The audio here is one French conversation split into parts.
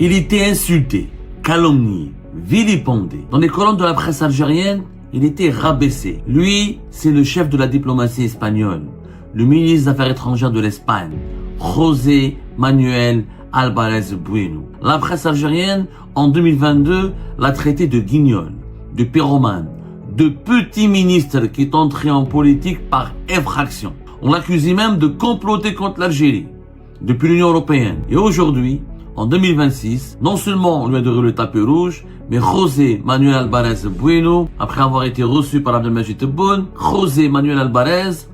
Il était insulté, calomnié, vilipendé. Dans les colonnes de la presse algérienne, il était rabaissé. Lui, c'est le chef de la diplomatie espagnole, le ministre des Affaires étrangères de l'Espagne, José Manuel Álvarez Bueno. La presse algérienne, en 2022, l'a traité de guignol, de pyromane, de petit ministre qui est entré en politique par effraction. On l'accusait même de comploter contre l'Algérie, depuis l'Union européenne. Et aujourd'hui, en 2026, non seulement on lui a donné le tapis rouge, mais José Manuel Álvarez Bueno, après avoir été reçu par Abdelmajid Tebboune, José Manuel Álvarez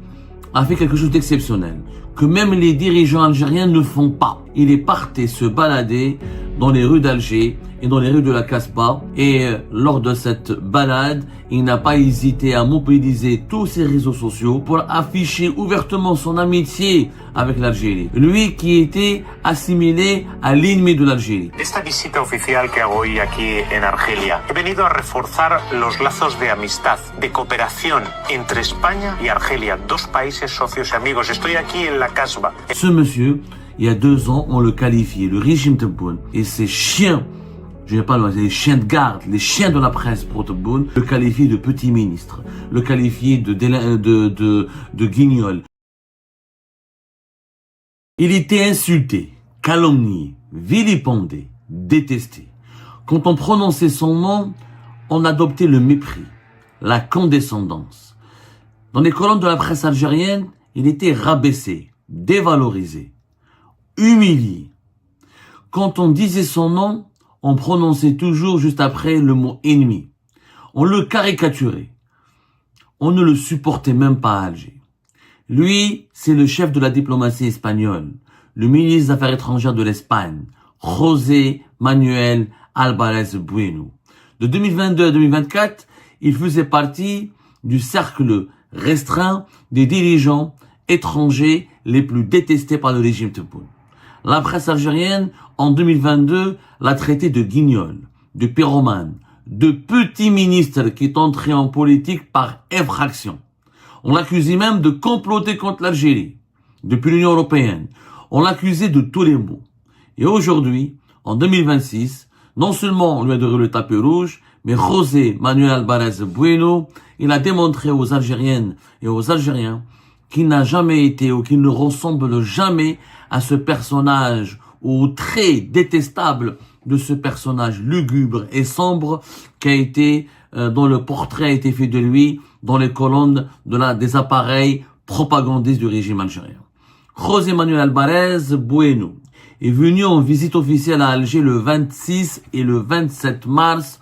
a fait quelque chose d'exceptionnel, que même les dirigeants algériens ne font pas. Il est parti se balader dans les rues d'Alger et dans les rues de la Casbah. Et lors de cette balade, il n'a pas hésité à mobiliser tous ses réseaux sociaux pour afficher ouvertement son amitié avec l'Algérie. Lui qui était assimilé à l'ennemi de l'Algérie. Esta visita oficial que hago hoy aquí en Argelia, he venido a reforzar los lazos de amistad, de cooperación entre España y Argelia, dos países socios y amigos. Estoy aquí en la Casbah. Ce monsieur, il y a 2 ans, on le qualifiait, le régime Tebboune et ses chiens, je ne vais pas le dire, les chiens de garde, les chiens de la presse pour Tebboune, le qualifiaient de petit ministre, le qualifiaient de guignol. Il était insulté, calomnié, vilipendé, détesté. Quand on prononçait son nom, on adoptait le mépris, la condescendance. Dans les colonnes de la presse algérienne, il était rabaissé, dévalorisé, humilié. Quand on disait son nom, on prononçait toujours juste après le mot ennemi. On le caricaturait. On ne le supportait même pas à Alger. Lui, c'est le chef de la diplomatie espagnole, le ministre des Affaires étrangères de l'Espagne, José Manuel Álvarez Bueno. De 2022 à 2024, il faisait partie du cercle restreint des dirigeants étrangers les plus détestés par le régime Tebboune. La presse algérienne, en 2022, l'a traité de guignol, de pyromane, de petit ministre qui est entré en politique par effraction. On l'accusait même de comploter contre l'Algérie, depuis l'Union européenne. On l'accusait de tous les maux. Et aujourd'hui, en 2026, non seulement on lui a donné le tapis rouge, mais José Manuel Álvarez Bueno, il a démontré aux Algériennes et aux Algériens qu'il n'a jamais été ou qu'il ne ressemble jamais à ce personnage, au trait détestable de ce personnage lugubre et sombre qui a été, dont le portrait a été fait de lui dans les colonnes des appareils propagandistes du régime algérien. José Manuel Álvarez Bueno est venu en visite officielle à Alger le 26 et le 27 mars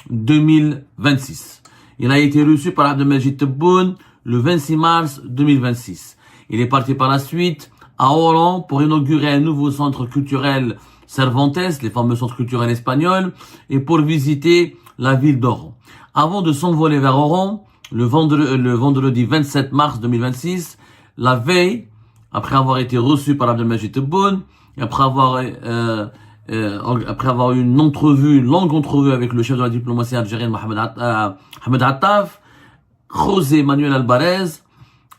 2026. Il a été reçu par Abdelmajid Tebboune le 26 mars 2026. Il est parti par la suite à Oran pour inaugurer un nouveau centre culturel Cervantes, les fameux centres culturels espagnols, et pour visiter la ville d'Oran. Avant de s'envoler vers Oran, le vendredi 27 mars 2026, la veille, après avoir été reçu par Abdelmajid Tebboune, et après avoir eu une longue entrevue avec le chef de la diplomatie algérienne, Mohamed Attaf, José Manuel Álvarez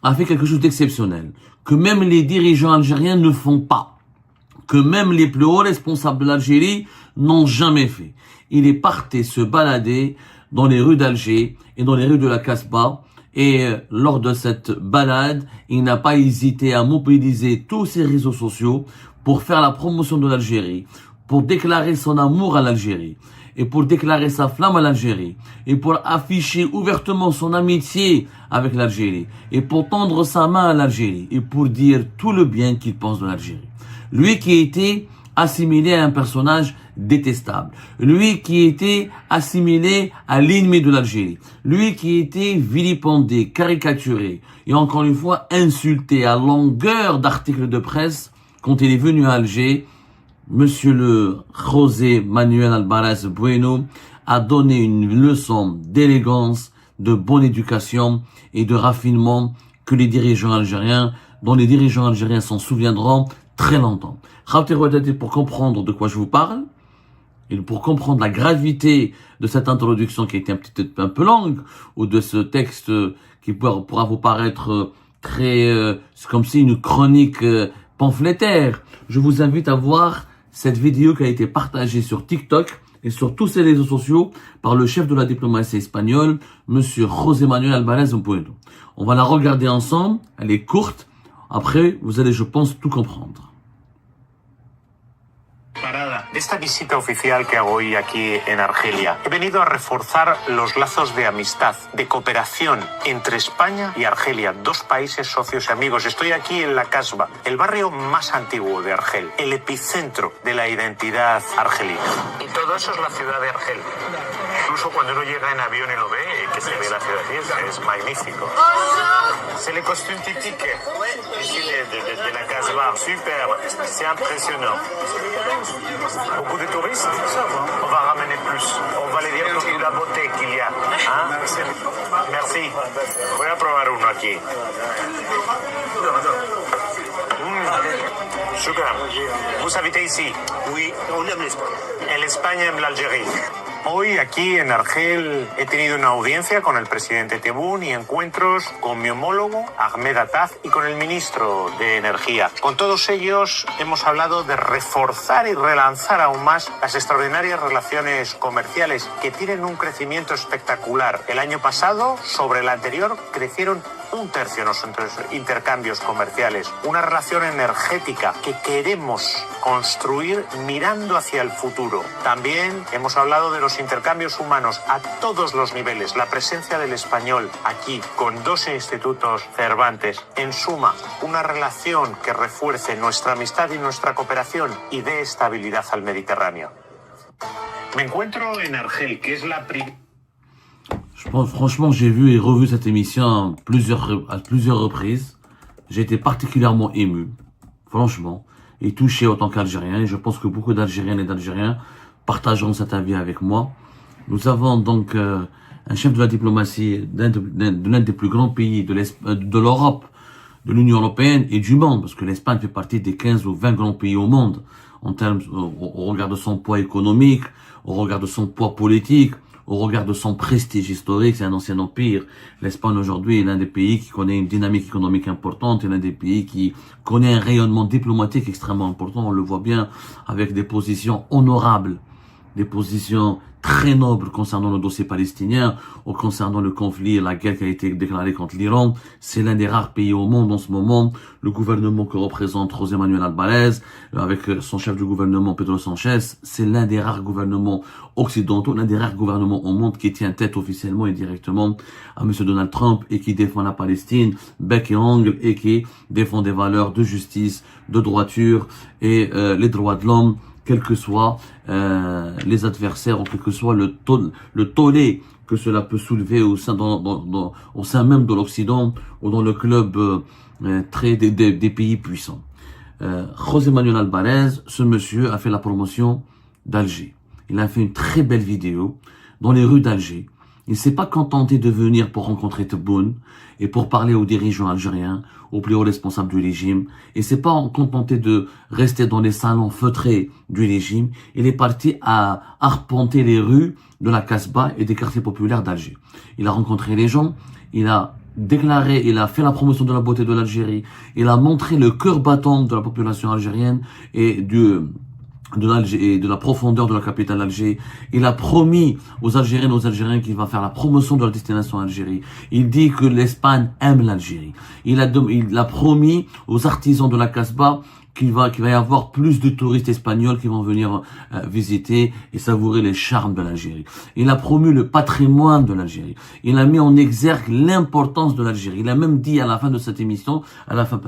a fait quelque chose d'exceptionnel, que même les dirigeants algériens ne font pas, que même les plus hauts responsables de l'Algérie n'ont jamais fait. Il est parti se balader dans les rues d'Alger et dans les rues de la Casbah, et lors de cette balade, il n'a pas hésité à mobiliser tous ses réseaux sociaux pour faire la promotion de l'Algérie, pour déclarer son amour à l'Algérie, et pour déclarer sa flamme à l'Algérie, et pour afficher ouvertement son amitié avec l'Algérie, et pour tendre sa main à l'Algérie, et pour dire tout le bien qu'il pense de l'Algérie. Lui qui était assimilé à un personnage détestable, lui qui était assimilé à l'ennemi de l'Algérie, lui qui était vilipendé, caricaturé, et encore une fois insulté à longueur d'articles de presse quand il est venu à Alger. Monsieur le José Manuel Álvarez Bueno a donné une leçon d'élégance, de bonne éducation et de raffinement que dont les dirigeants algériens s'en souviendront très longtemps. Pour comprendre de quoi je vous parle, et pour comprendre la gravité de cette introduction qui était un peu longue, ou de ce texte qui pourra vous paraître très, c'est comme si une chronique pamphlétaire, je vous invite à voir cette vidéo qui a été partagée sur TikTok et sur tous ces réseaux sociaux par le chef de la diplomatie espagnole, Monsieur José Manuel Álvarez Pueyo. On va la regarder ensemble, elle est courte. Après, vous allez, je pense, tout comprendre. De esta visita oficial que hago hoy aquí en Argelia, he venido a reforzar los lazos de amistad, de cooperación entre España y Argelia, dos países socios y amigos. Estoy aquí en la Casbah, el barrio más antiguo de Argel, el epicentro de la identidad argelina. Y todo eso es la ciudad de Argel. Incluso cuando uno llega en avión y lo ve, que se ve la ciudad es magnífico. C'est le costume typique ici de la Casbah, super, c'est impressionnant. Beaucoup de touristes, on va ramener plus. On va les dire toute la beauté qu'il y a. Hein? Merci. Voy a probar uno aquí. Shukran. Vous habitez ici? Oui, on aime l'Espagne. En España, en l'Algérie. Hoy aquí en Argel he tenido una audiencia con el presidente Tebboune y encuentros con mi homólogo Ahmed Attaf y con el ministro de Energía. Con todos ellos hemos hablado de reforzar y relanzar aún más las extraordinarias relaciones comerciales que tienen un crecimiento espectacular. El año pasado, sobre el anterior, crecieron 1/3 nuestros intercambios comerciales. Una relación energética que queremos construir mirando hacia el futuro. También hemos hablado de los intercambios humanos a todos los niveles. La presencia del español aquí con 2 institutos Cervantes. En suma, una relación que refuerce nuestra amistad y nuestra cooperación y dé estabilidad al Mediterráneo. Me encuentro en Argel, que es la primera... Franchement, j'ai vu et revu cette émission à plusieurs reprises. J'ai été particulièrement ému, franchement, et touché en tant qu'Algérien. Et je pense que beaucoup d'Algériennes et d'Algériens partageront cet avis avec moi. Nous avons donc un chef de la diplomatie de l'un des plus grands pays de l'Europe, de l'Union européenne et du monde, parce que l'Espagne fait partie des 15 ou 20 grands pays au monde, en termes, au regard de son poids économique, au regard de son poids politique, au regard de son prestige historique. C'est un ancien empire. L'Espagne aujourd'hui est l'un des pays qui connaît une dynamique économique importante, et l'un des pays qui connaît un rayonnement diplomatique extrêmement important. On le voit bien avec des positions honorables, des positions très nobles concernant le dossier palestinien ou concernant le conflit et la guerre qui a été déclarée contre l'Iran. C'est l'un des rares pays au monde en ce moment. Le gouvernement que représente José Manuel Álvarez, avec son chef du gouvernement Pedro Sánchez, c'est l'un des rares gouvernements occidentaux, l'un des rares gouvernements au monde qui tient tête officiellement et directement à M. Donald Trump et qui défend la Palestine, bec et ongle, et qui défend des valeurs de justice, de droiture et les droits de l'homme, quels que soient les adversaires ou quel que soit le tollé que cela peut soulever au sein même de l'Occident ou dans le club des pays puissants. José Manuel Álvarez, ce monsieur a fait la promotion d'Alger. Il a fait une très belle vidéo dans les rues d'Alger. Il ne s'est pas contenté de venir pour rencontrer Tebboune et pour parler aux dirigeants algériens, aux plus hauts responsables du régime. Il ne s'est pas contenté de rester dans les salons feutrés du régime. Il est parti à arpenter les rues de la Casbah et des quartiers populaires d'Alger. Il a rencontré les gens, il a déclaré, il a fait la promotion de la beauté de l'Algérie, il a montré le cœur battant de la population algérienne et de la profondeur de la capitale d'Alger. Il a promis aux Algériennes et aux Algériens qu'il va faire la promotion de la destination Algérie. Il dit que l'Espagne aime l'Algérie. Il a promis aux artisans de la Casbah qu'il va y avoir plus de touristes espagnols qui vont venir visiter et savourer les charmes de l'Algérie. Il a promu le patrimoine de l'Algérie. Il a mis en exergue l'importance de l'Algérie. Il a même dit à la fin de cette émission, à la fin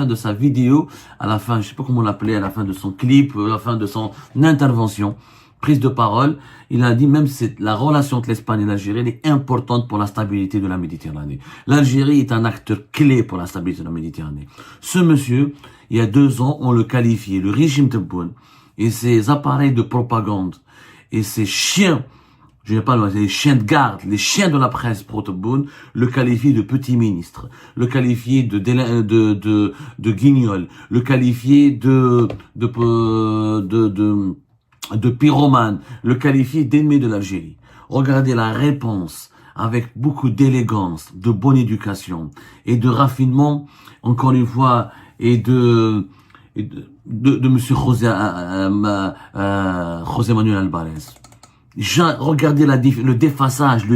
de sa vidéo, à la fin, je sais pas comment l'appeler, à la fin de son clip, à la fin de son intervention, prise de parole, il a dit même que la relation entre l'Espagne et l'Algérie est importante pour la stabilité de la Méditerranée. L'Algérie est un acteur clé pour la stabilité de la Méditerranée. Ce monsieur, il y a 2 ans, on le qualifiait, le régime Tebboune et ses appareils de propagande et ses chiens, je ne vais pas les chiens de garde, les chiens de la presse pro Tebboune, le qualifiaient de petit ministre, le qualifiaient de guignol, le qualifiaient de pyromane, le qualifier d'ennemi de l'Algérie. Regardez la réponse avec beaucoup d'élégance, de bonne éducation et de raffinement, encore une fois, et de M. José Manuel Alvarez. Regardez le déphasage,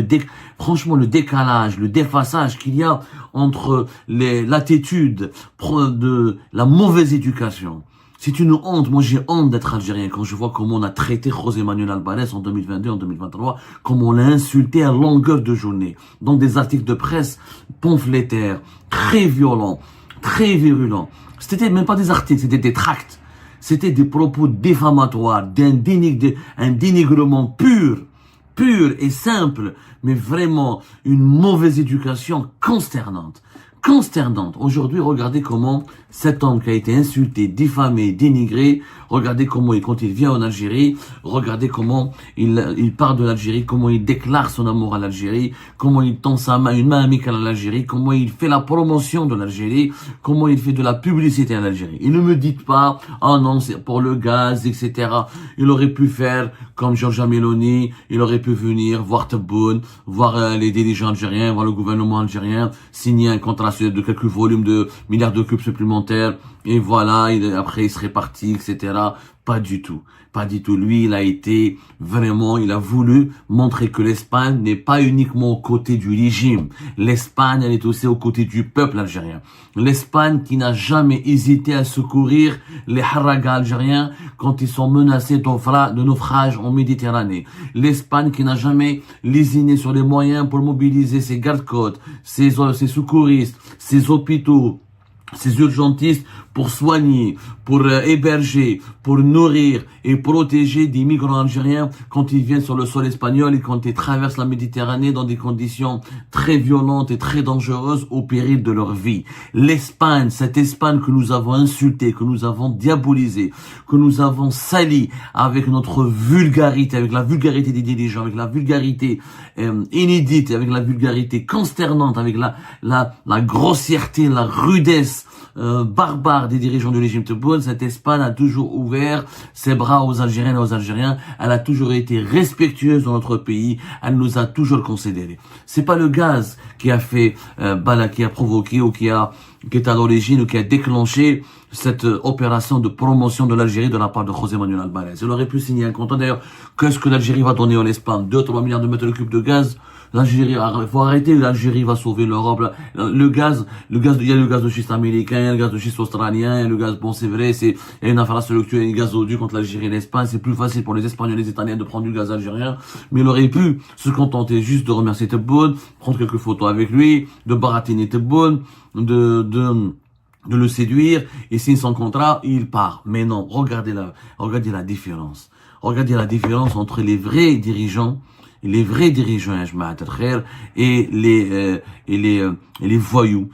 franchement le décalage, le déphasage qu'il y a entre l'attitude de la mauvaise éducation. C'est une honte. Moi, j'ai honte d'être algérien quand je vois comment on a traité José Manuel Alvarez en 2022, en 2023, comment on l'a insulté à longueur de journée, dans des articles de presse pamphlétaires, très violents, très virulents. C'était même pas des articles, c'était des tracts. C'était des propos diffamatoires, un dénigrement pur et simple, mais vraiment une mauvaise éducation consternante. Aujourd'hui, regardez comment cet homme qui a été insulté, diffamé, dénigré, regardez comment quand il vient en Algérie, regardez comment il part de l'Algérie, comment il déclare son amour à l'Algérie, comment il tend une main amicale à l'Algérie, comment il fait la promotion de l'Algérie, comment il fait de la publicité à l'Algérie. Et ne me dites pas, oh non, c'est pour le gaz, etc. Il aurait pu faire comme Giorgia Meloni, il aurait pu venir voir Tebboune, voir les dirigeants algériens, voir le gouvernement algérien, signer un contrat de quelques volumes de milliards de cubes supplémentaires, et voilà, après il serait parti, etc. Pas du tout. Lui, il a voulu montrer que l'Espagne n'est pas uniquement aux côtés du régime. L'Espagne, elle est aussi aux côtés du peuple algérien. L'Espagne qui n'a jamais hésité à secourir les haragas algériens quand ils sont menacés de naufrage en Méditerranée. L'Espagne qui n'a jamais lésiné sur les moyens pour mobiliser ses gardes-côtes, ses secouristes, ses hôpitaux, ces urgentistes pour soigner, pour héberger, pour nourrir et protéger des migrants algériens quand ils viennent sur le sol espagnol et quand ils traversent la Méditerranée dans des conditions très violentes et très dangereuses au péril de leur vie. L'Espagne, cette Espagne que nous avons insultée, que nous avons diabolisée, que nous avons salie avec notre vulgarité, avec la vulgarité des dirigeants, avec la vulgarité inédite, avec la vulgarité consternante, avec la grossièreté, la rudesse barbare des dirigeants du régime Tebboune. Cette Espagne a toujours ouvert ses bras aux Algériennes et aux Algériens. Elle a toujours été respectueuse dans notre pays. Elle nous a toujours considérés. C'est pas le gaz qui a fait qui a provoqué ou qui est à l'origine ou qui a déclenché cette opération de promotion de l'Algérie de la part de José Manuel Alvarez. Il aurait pu signer un contrat. D'ailleurs, qu'est-ce que l'Algérie va donner en Espagne? 2-3 milliards de mètres cubes de gaz. L'Algérie, faut arrêter, l'Algérie va sauver l'Europe. Le gaz, il y a le gaz de schiste américain, il y a le gaz de schiste australien, il y a le gaz, bon c'est vrai, il y a une infrastructure et un gazoduc contre l'Algérie et l'Espagne. C'est plus facile pour les Espagnols et les Italiens de prendre du gaz algérien, mais il aurait pu se contenter juste de remercier Tebboune, prendre quelques photos avec lui, de baratiner Tebboune, de le séduire, et s'il son contrat, il part. Mais non, regardez la différence. Regardez la différence entre les vrais dirigeants, et les voyous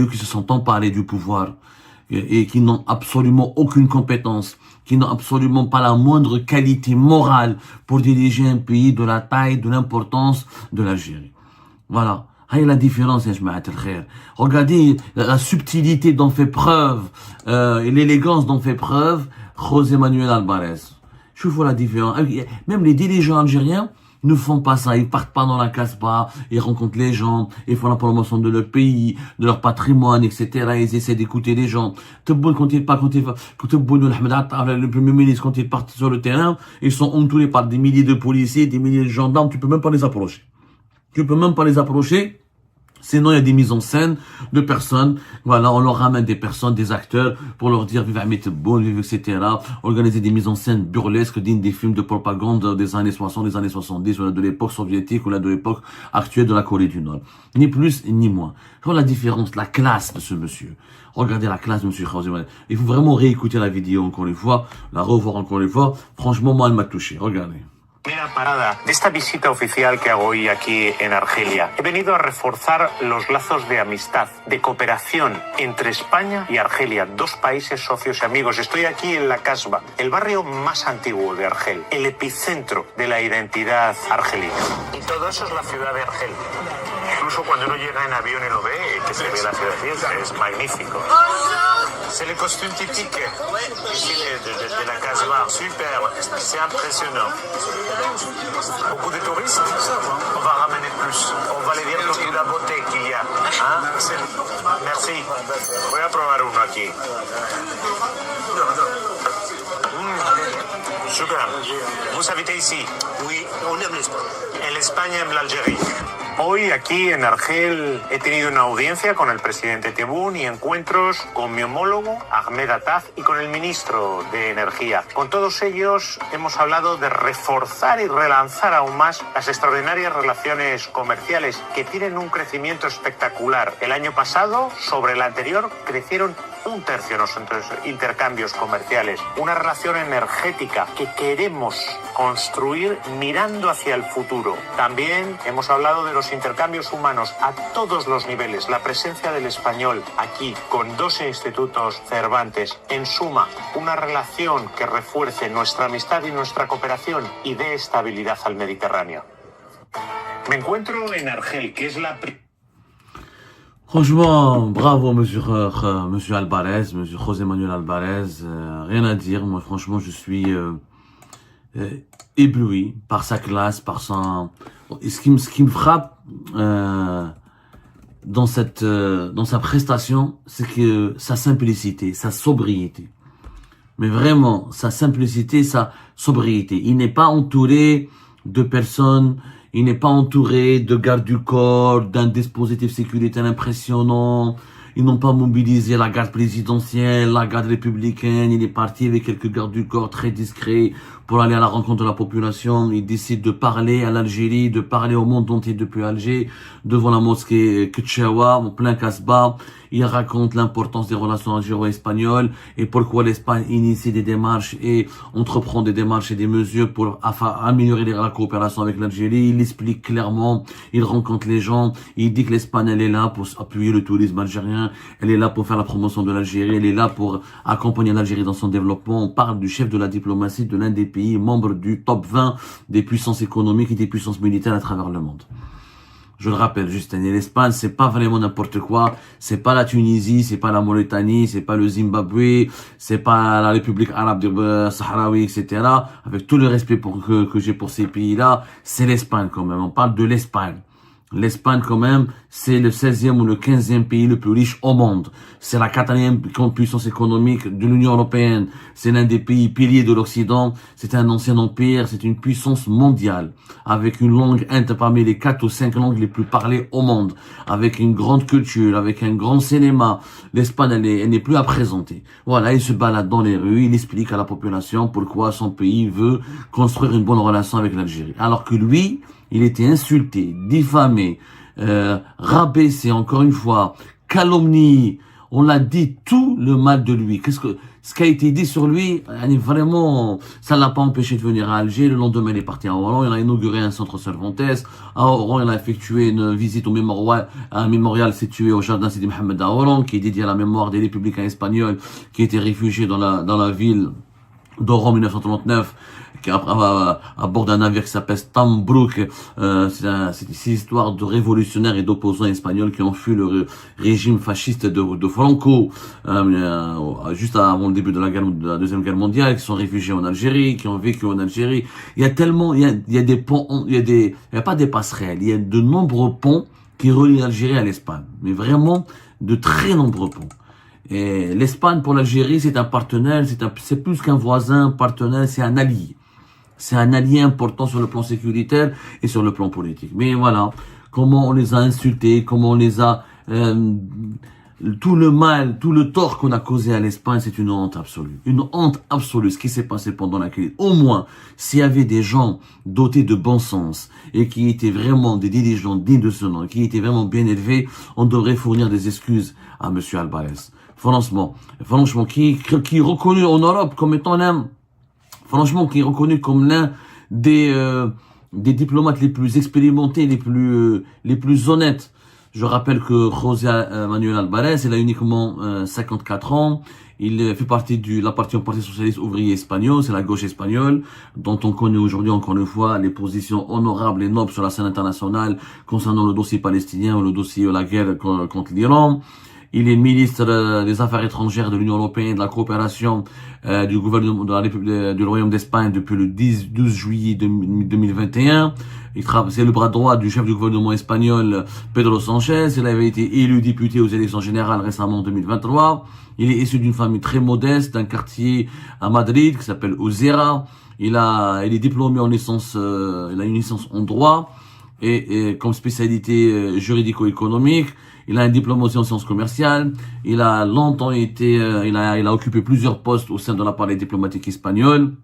qui se sont emparés du pouvoir et qui n'ont absolument aucune compétence, qui n'ont absolument pas la moindre qualité morale pour diriger un pays de la taille, de l'importance de l'Algérie. Voilà. La différence, regardez la subtilité dont fait preuve et l'élégance dont fait preuve José Manuel Alvarez. Je vois la différence. Même les dirigeants algériens ne font pas ça. Ils partent pas dans la Casbah, ils rencontrent les gens, ils font la promotion de leur pays, de leur patrimoine, etc. Ils essaient d'écouter les gens. Tebboune, le premier ministre, quand ils partent sur le terrain, ils sont entourés par des milliers de policiers, des milliers de gendarmes. Tu peux même pas les approcher. Sinon, il y a des mises en scène de personnes. Voilà, on leur ramène des personnes, des acteurs, pour leur dire, vive Ahmed Tebboune, vive, etc. Organiser des mises en scène burlesques, dignes des films de propagande des années 60, des années 70, ou de l'époque soviétique, ou de l'époque actuelle de la Corée du Nord. Ni plus, ni moins. Voilà la différence, la classe de ce monsieur. Regardez la classe de monsieur Khazem. Il faut vraiment réécouter la vidéo encore une fois, la revoir encore une fois. Franchement, moi, elle m'a touché. Regardez. Primera parada de esta visita oficial que hago hoy aquí en Argelia. He venido a reforzar los lazos de amistad, de cooperación entre España y Argelia, dos países socios y amigos. Estoy aquí en la Casbah, el barrio más antiguo de Argel, el epicentro de la identidad argelina. Y todo eso es la ciudad de Argel. Incluso cuando uno llega en avión y lo ve, que se ve la ciudad, es magnífico. C'est le costume typique ici de la Casbah. Super, c'est impressionnant. Beaucoup de touristes, on va ramener plus. On va les dire toute la beauté qu'il y a. Hein? Merci. Voy a probar uno aquí. Super. Vous habitez ici? Oui, on aime l'Espagne. El España en l'Algérie. Hoy aquí en Argel he tenido una audiencia con el presidente Tebboune y encuentros con mi homólogo Ahmed Attaf y con el ministro de Energía. Con todos ellos hemos hablado de reforzar y relanzar aún más las extraordinarias relaciones comerciales que tienen un crecimiento espectacular. El año pasado, sobre el anterior, crecieron 1/3 los intercambios comerciales. Una relación energética que queremos construir mirando hacia el futuro. También hemos hablado de los intercambios humanos a todos los niveles. La presencia del español aquí con 12 institutos Cervantes. En suma, una relación que refuerce nuestra amistad y nuestra cooperación y dé estabilidad al Mediterráneo. Me encuentro en Argel, que es la... Franchement, bravo monsieur Alvarez, monsieur José Manuel Alvarez, rien à dire. Moi franchement je suis ébloui par sa classe, par son... Ce qui me frappe dans sa prestation, c'est que sa simplicité, sa sobriété. Mais vraiment, sa simplicité, sa sobriété. Il n'est pas entouré de personnes, il n'est pas entouré de gardes du corps, d'un dispositif sécuritaire impressionnant. Ils n'ont pas mobilisé la garde présidentielle, la garde républicaine. Il est parti avec quelques gardes du corps très discrets pour aller à la rencontre de la population. Il décide de parler à l'Algérie, de parler au monde entier depuis Alger, devant la mosquée Ketchaoua, en plein Casbah. Il raconte l'importance des relations algéro-espagnoles et pourquoi l'Espagne initie des démarches et entreprend des démarches et des mesures pour améliorer la coopération avec l'Algérie. Il explique clairement, il rencontre les gens, il dit que l'Espagne elle est là pour appuyer le tourisme algérien, elle est là pour faire la promotion de l'Algérie, elle est là pour accompagner l'Algérie dans son développement. On parle du chef de la diplomatie de l'un des pays membres du top 20 des puissances économiques et des puissances militaires à travers le monde. Je le rappelle, Justin, et l'Espagne, c'est pas vraiment n'importe quoi. C'est pas la Tunisie, c'est pas la Mauritanie, c'est pas le Zimbabwe, c'est pas la République arabe sahraoui, etc. Avec tout le respect que j'ai pour ces pays-là, c'est l'Espagne quand même. On parle de l'Espagne. L'Espagne, quand même, c'est le 16e ou le 15e pays le plus riche au monde. C'est la 4e puissance économique de l'Union européenne. C'est l'un des pays piliers de l'Occident. C'est un ancien empire. C'est une puissance mondiale. Avec une langue parmi les 4 ou 5 langues les plus parlées au monde. Avec une grande culture, avec un grand cinéma. L'Espagne, elle n'est plus à présenter. Voilà, il se balade dans les rues. Il explique à la population pourquoi son pays veut construire une bonne relation avec l'Algérie. Alors que lui, il était insulté, diffamé, rabaissé, encore une fois, calomnié. On l'a dit tout le mal de lui. Ce qui a été dit sur lui, vraiment, ça l'a pas empêché de venir à Alger. Le lendemain, il est parti à Oran. Il a inauguré un centre Cervantes. À Oran, il a effectué une visite à un mémorial situé au jardin Sidi Mohamed à Oran, qui est dédié à la mémoire des républicains espagnols qui étaient réfugiés dans la ville d'Oran en 1939. À bord d'un navire qui s'appelle Stambrook. C'est une histoire de révolutionnaires et d'opposants espagnols qui ont fui le régime fasciste de Franco juste avant le début de la Deuxième Guerre mondiale, qui sont réfugiés en Algérie, qui ont vécu en Algérie. Il y a tellement, il y a des ponts, il y a pas des passerelles, il y a de nombreux ponts qui relient l'Algérie à l'Espagne, mais vraiment de très nombreux ponts. Et l'Espagne pour l'Algérie, c'est un partenaire, c'est plus qu'un voisin, partenaire, c'est un allié. C'est un allié important sur le plan sécuritaire et sur le plan politique. Mais voilà, comment on les a insultés, comment on les a... tout le mal, tout le tort qu'on a causé à l'Espagne, c'est une honte absolue. Une honte absolue, ce qui s'est passé pendant la crise. Au moins, s'il y avait des gens dotés de bon sens et qui étaient vraiment des dirigeants dignes de ce nom, qui étaient vraiment bien élevés, on devrait fournir des excuses à monsieur Alvarez. Franchement, qui est reconnu en Europe comme étant l'un... Franchement, qui est reconnu comme l'un des diplomates les plus expérimentés, les plus honnêtes. Je rappelle que José Manuel Alvarez, il a uniquement 54 ans. Il fait partie du Parti socialiste ouvrier espagnol, c'est la gauche espagnole, dont on connaît aujourd'hui encore une fois les positions honorables et nobles sur la scène internationale concernant le dossier palestinien ou le dossier de la guerre contre l'Iran. Il est ministre des Affaires étrangères de l'Union européenne et de la coopération du gouvernement de la République du Royaume d'Espagne depuis le 12 juillet 2021. C'est le bras droit du chef du gouvernement espagnol Pedro Sánchez. Il avait été élu député aux élections générales récemment en 2023. Il est issu d'une famille très modeste, d'un quartier à Madrid qui s'appelle Usera. Il est diplômé en licence, il a une licence en droit et comme spécialité juridico-économique. Il a un diplôme aussi en sciences commerciales. Il a longtemps été, il a occupé plusieurs postes au sein de l'appareil diplomatique espagnol.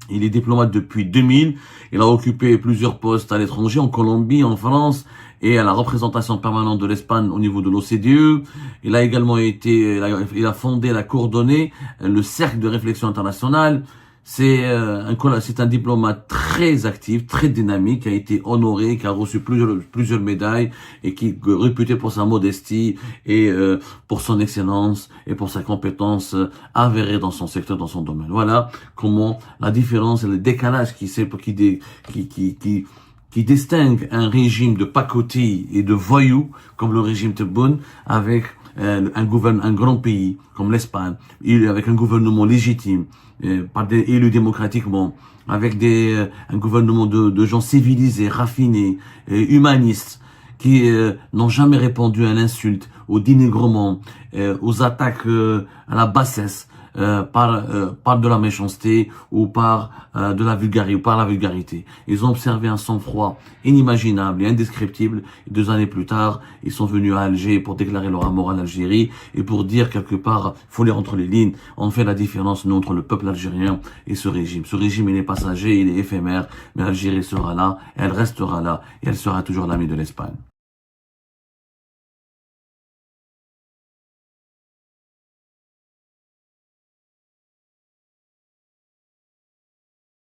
Il est diplomate depuis 2000. Il a occupé plusieurs postes à l'étranger, en Colombie, en France et à la représentation permanente de l'Espagne au niveau de l'OCDE. Il a également été, il a fondé, il a coordonné le Cercle de réflexion internationale. C'est un diplomate très actif, très dynamique, qui a été honoré, qui a reçu plusieurs médailles et qui est réputé pour sa modestie et pour son excellence et pour sa compétence avérée dans son secteur, dans son domaine. Voilà comment la différence et le décalage qui distingue un régime de pacotille et de voyous comme le régime Tebboune avec un grand pays comme l'Espagne, avec un gouvernement légitime, par des élus démocratiquement, avec un gouvernement de gens civilisés, raffinés, humanistes, qui n'ont jamais répondu à l'insulte, au dénigrement, aux attaques à la bassesse, par de la méchanceté ou par de la vulgarité, Ils ont observé un sang-froid inimaginable et indescriptible. Et 2 années plus tard, ils sont venus à Alger pour déclarer leur amour à l'Algérie et pour dire quelque part, faut lire entre les lignes, on fait la différence nous, entre le peuple algérien et ce régime. Ce régime, il est passager, il est éphémère, mais l'Algérie sera là, elle restera là et elle sera toujours l'amie de l'Espagne.